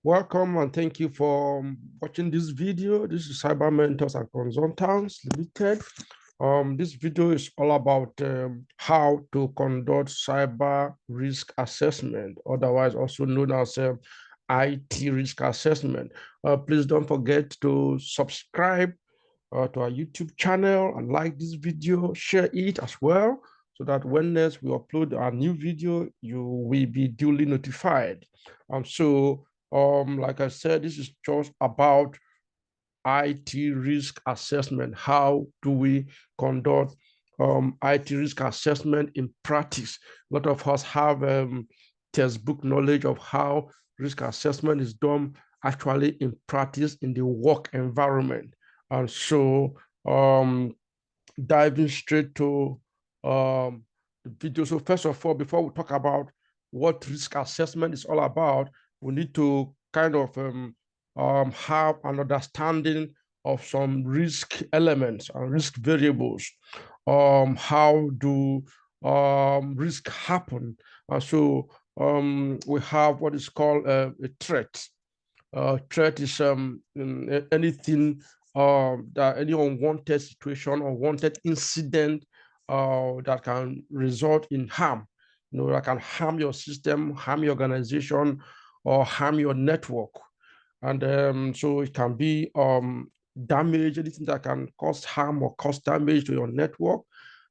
Welcome and thank you for watching this video. This is Cyber Mentors and Consultants Limited. This video is all about how to conduct cyber risk assessment, otherwise also known as IT risk assessment. Please don't forget to subscribe to our YouTube channel and like this video, share it as well, so that when next we upload our new video, you will be duly notified. Like I said, this is just about IT risk assessment. How do we conduct IT risk assessment in practice? A lot of us have textbook knowledge of how risk assessment is done actually in practice in the work environment. And so diving straight to the video. So first of all, before we talk about what risk assessment is all about, we need to kind of have an understanding of some risk elements and risk variables. How do risk happen? We have what is called a threat. Threat is anything that any unwanted situation or wanted incident that can result in harm, that can harm your system, harm your organization, or harm your network. And so it can be damage, anything that can cause harm or cause damage to your network.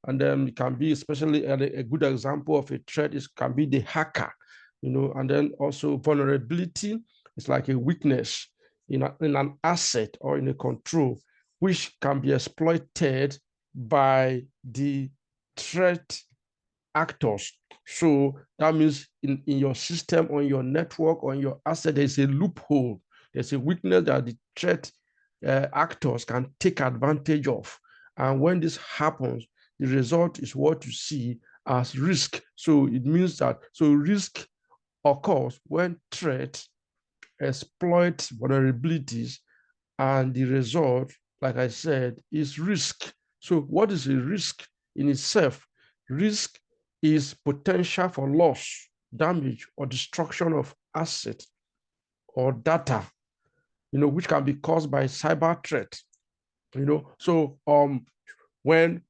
And then it can be, especially a good example of a threat is can be the hacker, and then also vulnerability. It's like a weakness in an asset or in a control, which can be exploited by the threat actors. So that means in your system, on your network, on your asset, there's a loophole. There's a weakness that the threat actors can take advantage of. And when this happens, the result is what you see as risk. So it means that, risk occurs when threats exploit vulnerabilities, and the result, like I said, is risk. So what is a risk in itself? Risk is potential for loss, damage, or destruction of assets or data, which can be caused by cyber threat. When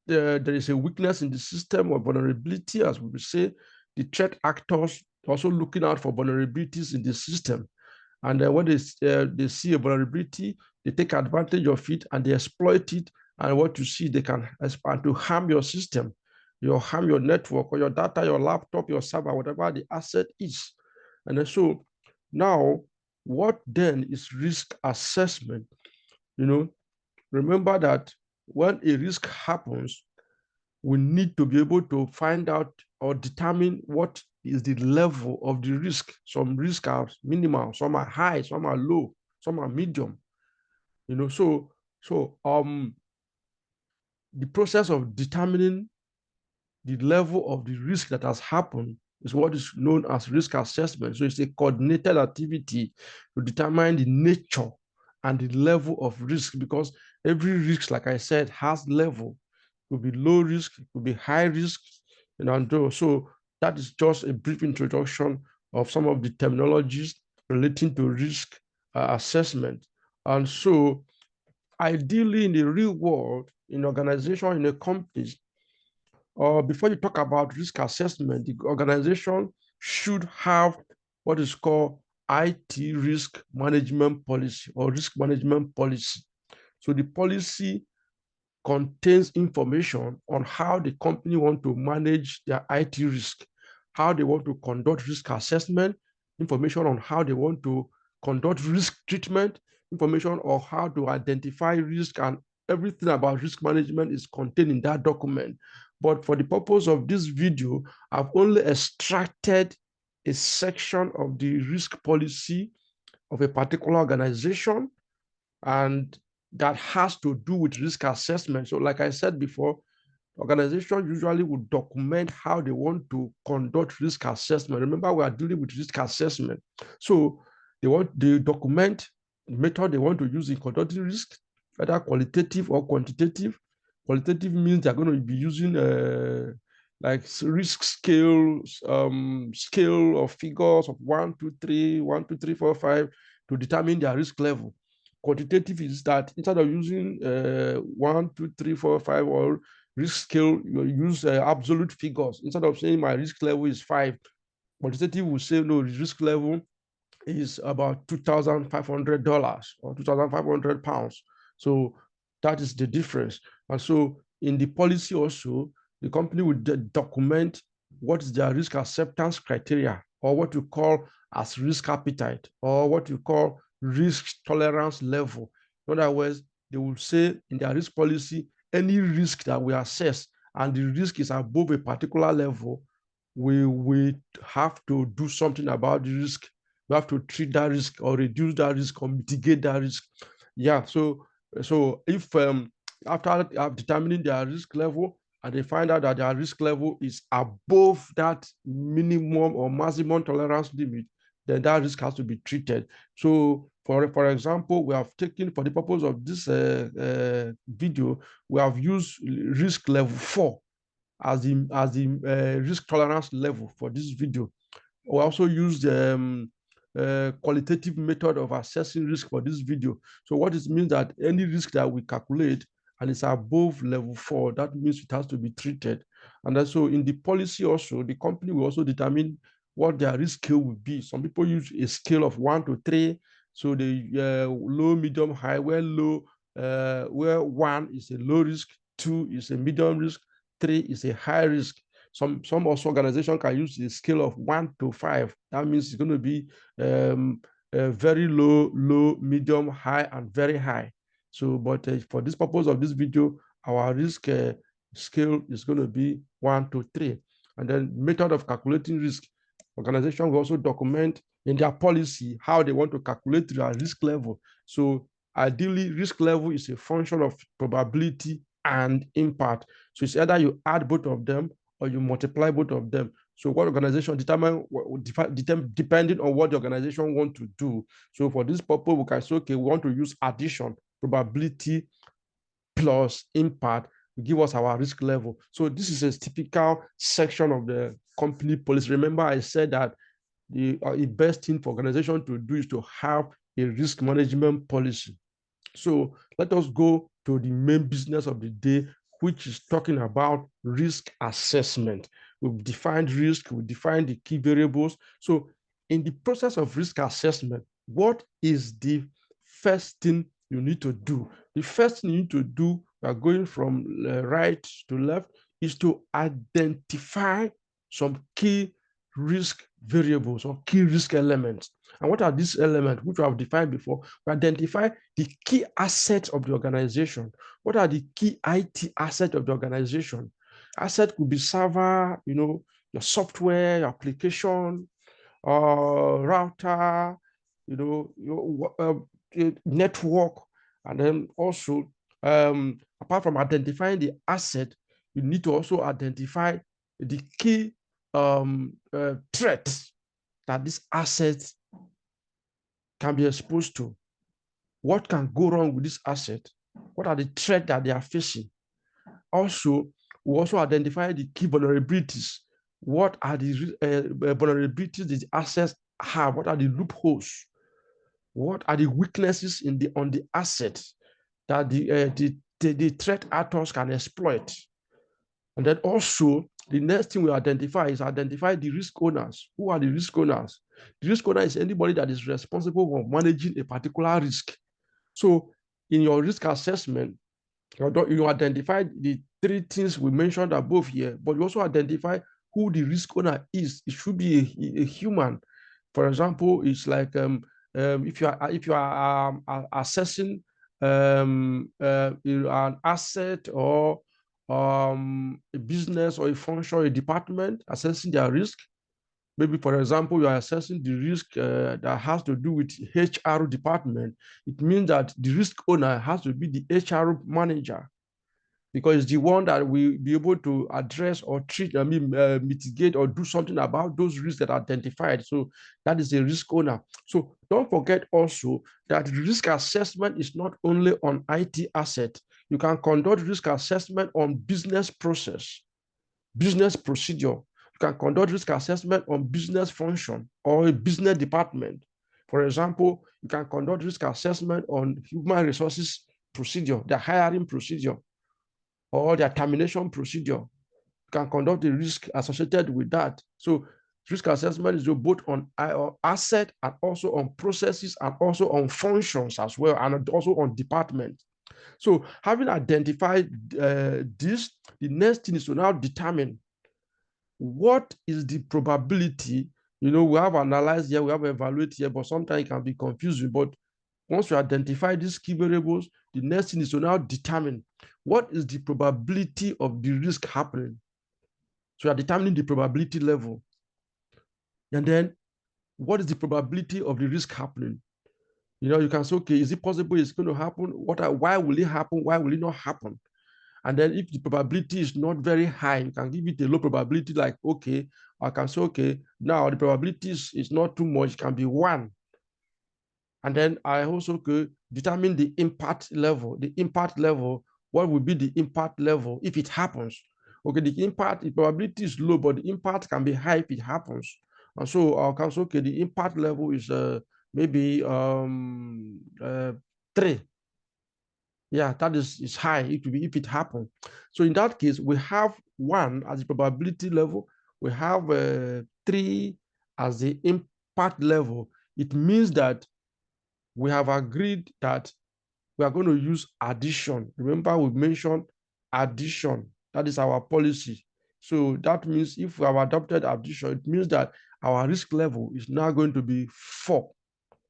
there is a weakness in the system or vulnerability, as we would say, the threat actors also looking out for vulnerabilities in the system. And when they see a vulnerability, they take advantage of it and they exploit it. And what you see, they can expand to harm your system, harm your network or your data, your laptop, your server, whatever the asset is. And so now, what then is risk assessment? Remember that when a risk happens, we need to be able to find out or determine what is the level of the risk. Some risks are minimal, some are high, some are low, some are medium. The process of determining the level of the risk that has happened is what is known as risk assessment. So it's a coordinated activity to determine the nature and the level of risk, because every risk, like I said, has level. It could be low risk, it could be high risk, so that is just a brief introduction of some of the terminologies relating to risk assessment. And so ideally in the real world, in organization, in a company, before you talk about risk assessment, the organization should have what is called IT risk management policy or risk management policy. So the policy contains information on how the company want to manage their IT risk, how they want to conduct risk assessment, information on how they want to conduct risk treatment, information on how to identify risk, and everything about risk management is contained in that document. But for the purpose of this video, I've only extracted a section of the risk policy of a particular organization, and that has to do with risk assessment. So like I said before, organizations usually would document how they want to conduct risk assessment. Remember, we are dealing with risk assessment. So they document the method they want to use in conducting risk, whether qualitative or quantitative. Qualitative means they're going to be using like risk scales, scale of figures of 1, 2, 3, 1, 2, 3, 4, 5 to determine their risk level. Quantitative is that instead of using 1, 2, 3, 4, 5 or risk scale, you use absolute figures. Instead of saying my risk level is 5, quantitative will say no, risk level is about $2,500 or £2,500. So that is the difference. And so in the policy also, the company would document what is their risk acceptance criteria, or what you call as risk appetite, or what you call risk tolerance level. In other words, they will say in their risk policy, any risk that we assess and the risk is above a particular level, we have to do something about the risk. We have to treat that risk or reduce that risk or mitigate that risk. Yeah, so if after determining their risk level and they find out that their risk level is above that minimum or maximum tolerance limit, then that risk has to be treated. So for example, we have taken, for the purpose of this video, we have used risk level 4 as the risk tolerance level for this video. We also use the qualitative method of assessing risk for this video. So what it means that any risk that we calculate and it's above level 4, that means it has to be treated. And then so in the policy also, the company will also determine what their risk scale will be. Some people use a scale of 1 to 3. So the low, medium, high, where 1 is a low risk, 2 is a medium risk, 3 is a high risk. Some also organization can use a scale of 1 to 5. That means it's going to be very low, medium, high, and very high. So, but for this purpose of this video, our risk scale is going to be 1 to 3. And then method of calculating risk. Organization will also document in their policy how they want to calculate their risk level. So ideally, risk level is a function of probability and impact. So it's either you add both of them or you multiply both of them. So what organization depending on what the organization want to do. So for this purpose, we can say, okay, we want to use addition, probability plus impact to give us our risk level. So this is a typical section of the company policy. Remember, I said that the best thing for organization to do is to have a risk management policy. So let us go to the main business of the day, which is talking about risk assessment. We've defined risk, we defined the key variables. So in the process of risk assessment, what is the first thing you need to do? The first thing you need to do, we are going from right to left, is to identify some key risk variables or key risk elements. And what are these elements, which we have defined before? We identify the key assets of the organization. What are the key IT assets of the organization? Asset could be server, your software, your application, router, your network. And then also, apart from identifying the asset, you need to also identify the key threats that this asset can be exposed to. What can go wrong with this asset? What are the threats that they are facing? Also, we also identify the key vulnerabilities. What are the vulnerabilities the assets have? What are the loopholes? What are the weaknesses on the asset that the threat actors can exploit? And then also, the next thing we identify is identify the risk owners. Who are the risk owners? The risk owner is anybody that is responsible for managing a particular risk. So in your risk assessment, you identify the 3 things we mentioned above here, but you also identify who the risk owner is. It should be a human. For example, it's like if you are assessing an asset or a business or a function, or a department, assessing their risk. Maybe, for example, you are assessing the risk that has to do with HR department. It means that the risk owner has to be the HR manager, because it's the one that will be able to address or treat, mitigate or do something about those risks that are identified. So that is a risk owner. So don't forget also that risk assessment is not only on IT asset. You can conduct risk assessment on business process. business procedure. You can conduct risk assessment on business function or a business department. For example, you can conduct risk assessment on human resources procedure, their hiring procedure, or their termination procedure. You can conduct the risk associated with that. So risk assessment is both on asset and also on processes and also on functions as well, and also on departments. So having identified this, the next thing is to now determine what is the probability. We have analyzed here, we have evaluated here, but sometimes it can be confusing. But once you identify these key variables, the next thing is to now determine what is the probability of the risk happening. So you are determining the probability level. And then what is the probability of the risk happening? You can say, okay, is it possible it's going to happen? Why will it happen? Why will it not happen? And then if the probability is not very high, you can give it a low probability, like, okay, I can say, okay, now the probability is not too much, it can be 1. And then I also could determine the impact level. The impact level, what would be the impact level if it happens? Okay, the probability is low, but the impact can be high if it happens. And so I can say, okay, the impact level is maybe 3. Yeah, that is high. It will be if it happens. So in that case, we have 1 as the probability level. We have 3 as the impact level. It means that we have agreed that we are going to use addition. Remember, we mentioned addition. That is our policy. So that means if we have adopted addition, it means that our risk level is now going to be 4,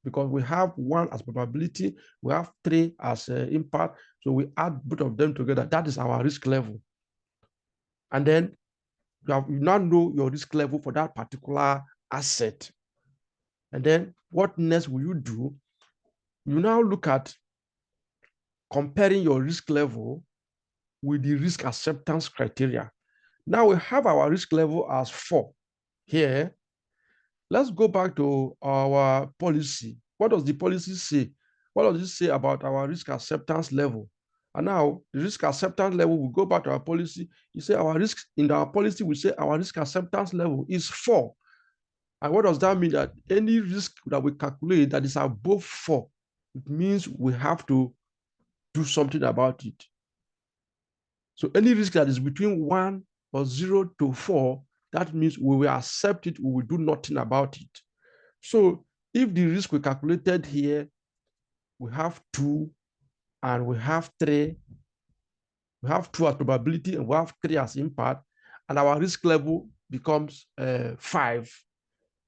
because we have 1 as probability, we have 3 as impact. So we add both of them together. That is our risk level. And then you now know your risk level for that particular asset. And then what next will you do? You now look at comparing your risk level with the risk acceptance criteria. Now we have our risk level as 4 here. Let's go back to our policy. What does the policy say? What does it say about our risk acceptance level? And now the risk acceptance level, we go back to our policy. You say in our policy, we say our risk acceptance level is 4. And what does that mean? That any risk that we calculate that is above 4, it means we have to do something about it. So any risk that is between 1 or 0 to 4, that means we will accept it, we will do nothing about it. So if the risk we calculated here, we have 2 and we have 3, we have 2 as probability and we have 3 as impact, and our risk level becomes 5.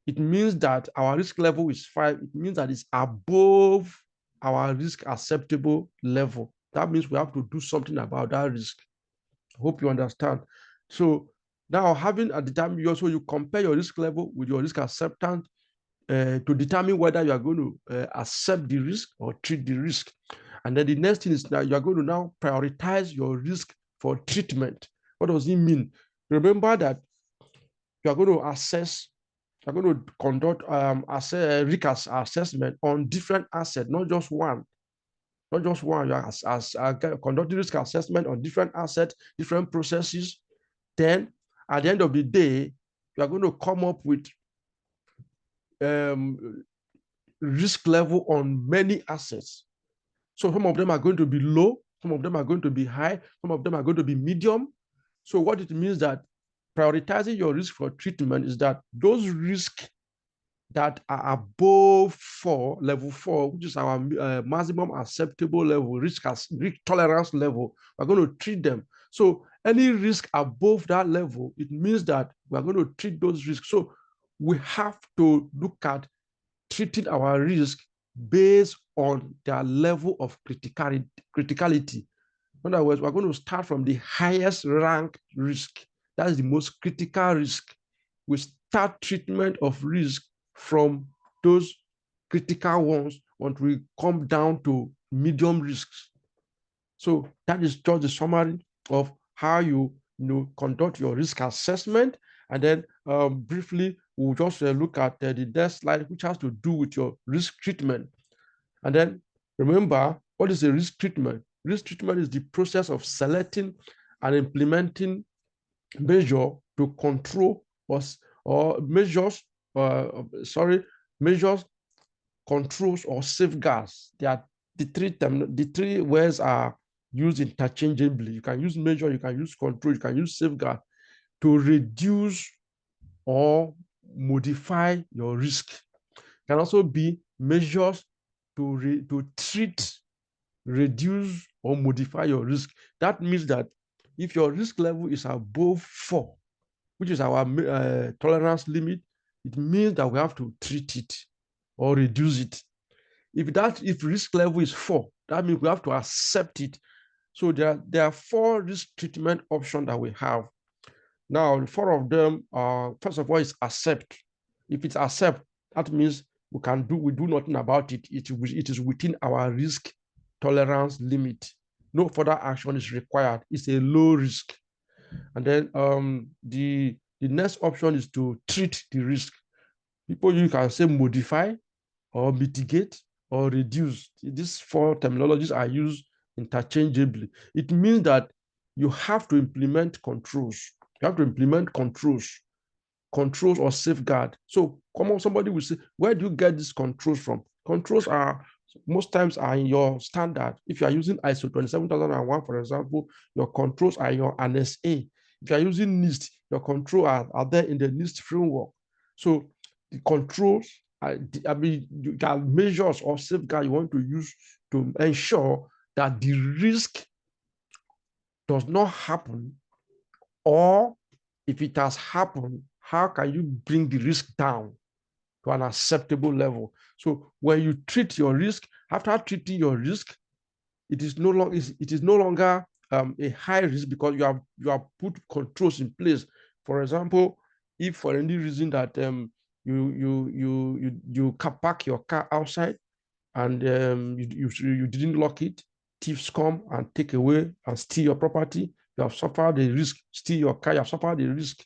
It means that our risk level is 5. It means that it's above our risk acceptable level. That means we have to do something about that risk. Hope you understand. So now, having a determined, you compare your risk level with your risk acceptance to determine whether you are going to accept the risk or treat the risk. And then the next thing is that you are going to now prioritize your risk for treatment. What does it mean? Remember that you are going to assess, you are going to conduct risk assessment on different assets, not just one. Not just one. You are conducting risk assessment on different assets, different processes. Then at the end of the day, you are going to come up with risk level on many assets. So some of them are going to be low, some of them are going to be high, some of them are going to be medium. So what it means that prioritizing your risk for treatment is that those risks that are above 4, level 4, which is our maximum acceptable level, risk tolerance level, we're going to treat them. So any risk above that level, it means that we're going to treat those risks. So we have to look at treating our risk based on their level of criticality. In other words, we're going to start from the highest ranked risk. That is the most critical risk. We start treatment of risk from those critical ones until we come down to medium risks. So that is just the summary of how you conduct your risk assessment. And then briefly, we'll just look at the next slide, which has to do with your risk treatment. And then remember, what is a risk treatment? Risk treatment is the process of selecting and implementing measure to control or measures, measures, controls, or safeguards. They are the three words are used interchangeably. You can use measure, you can use control, you can use safeguard to reduce or modify your risk. It can also be measures to treat, reduce, or modify your risk. That means that if your risk level is above 4, which is our tolerance limit, it means that we have to treat it or reduce it. If risk level is 4, that means we have to accept it. So there are 4 risk treatment options that we have. Now, the 4 of them are, first of all, is accept. If it's accept, that means we do nothing about it. It is within our risk tolerance limit. No further action is required. It's a low risk. And then the next option is to treat the risk. You can say modify or mitigate or reduce. These 4 terminologies are used interchangeably. It means that you have to implement controls. You have to implement controls or safeguard. So somebody will say, where do you get these controls from? Controls are most times are in your standard. If you are using ISO 27001, for example, your controls are your NSA. If you are using NIST, your controls are there in the NIST framework. So the controls, you can measures or safeguard you want to use to ensure that the risk does not happen, or if it has happened, how can you bring the risk down to an acceptable level? So when you treat your risk, after treating your risk, it is no longer a high risk because you have put controls in place. For example, if for any reason that you park your car outside and you didn't lock it, thieves come and take away and steal your property, you have suffered the risk. Steal your car, you have suffered the risk.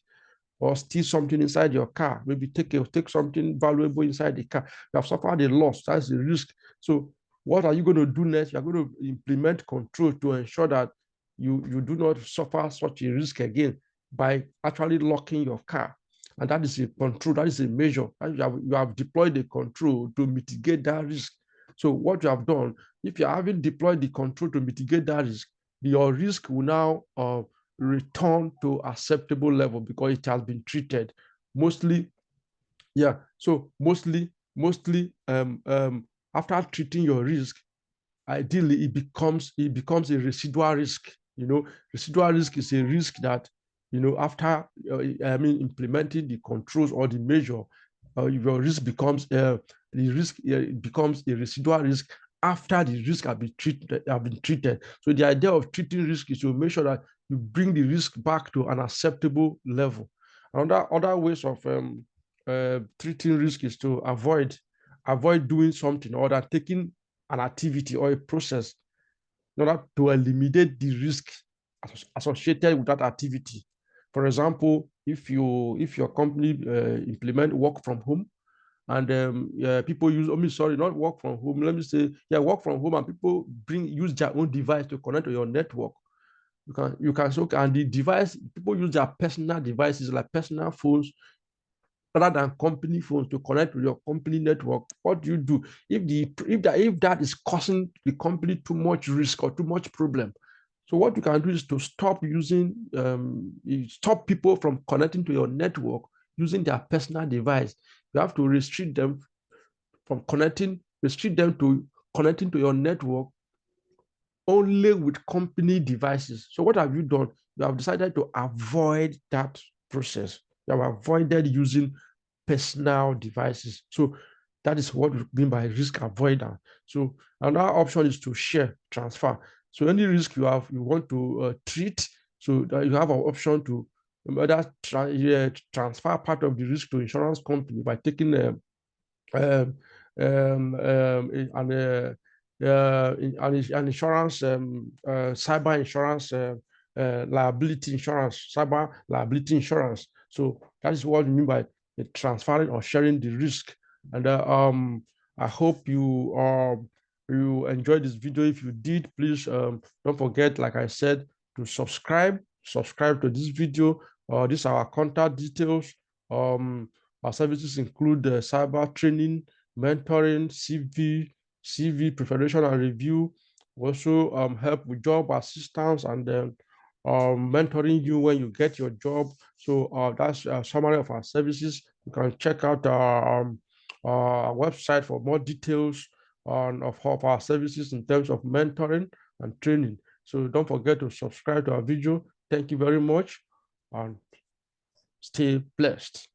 Or steal something inside your car, maybe take something valuable inside the car, you have suffered a loss. That's the risk. So what are you going to do next? You're going to implement control to ensure that you do not suffer such a risk again by actually locking your car. And that is a control, that is a measure. You have deployed the control to mitigate that risk. So what you have done, if you haven't deployed the control to mitigate that risk, your risk will now return to acceptable level because it has been treated. Mostly, yeah. So mostly after treating your risk, ideally it becomes a residual risk. Residual risk is a risk that, after implementing the controls or the measure, your risk becomes becomes a residual risk after the risk have been treated. So the idea of treating risk is to make sure that you bring the risk back to an acceptable level. Other ways of treating risk is to avoid doing something or that taking an activity or a process in order to eliminate the risk associated with that activity. For example, if your company implement work from home, and people not work from home, let me say, work from home, and people use their own device to connect to your network. And the device, people use their personal devices like personal phones rather than company phones to connect with your company network. What do you do if that is causing the company too much risk or too much problem? So what you can do is to stop people from connecting to your network using their personal device. You have to restrict them to connecting to your network only with company devices. So what have you done? You have decided to avoid that process. You have avoided using personal devices. So that is what we mean by risk avoidance. So another option is to share, transfer. So any risk you want to treat, so that you have an option to either transfer part of the risk to insurance company by taking um, an insurance, cyber insurance, liability insurance, cyber liability insurance. So that is what we mean by transferring or sharing the risk. And I hope you enjoyed this video. If you did, please don't forget, like I said, to subscribe to this video. These are our contact details. Our services include cyber training, mentoring, CV preparation and review. We also help with job assistance and then mentoring you when you get your job. So that's a summary of our services. You can check out our website for more details of our services in terms of mentoring and training. So don't forget to subscribe to our video. Thank you very much and stay blessed.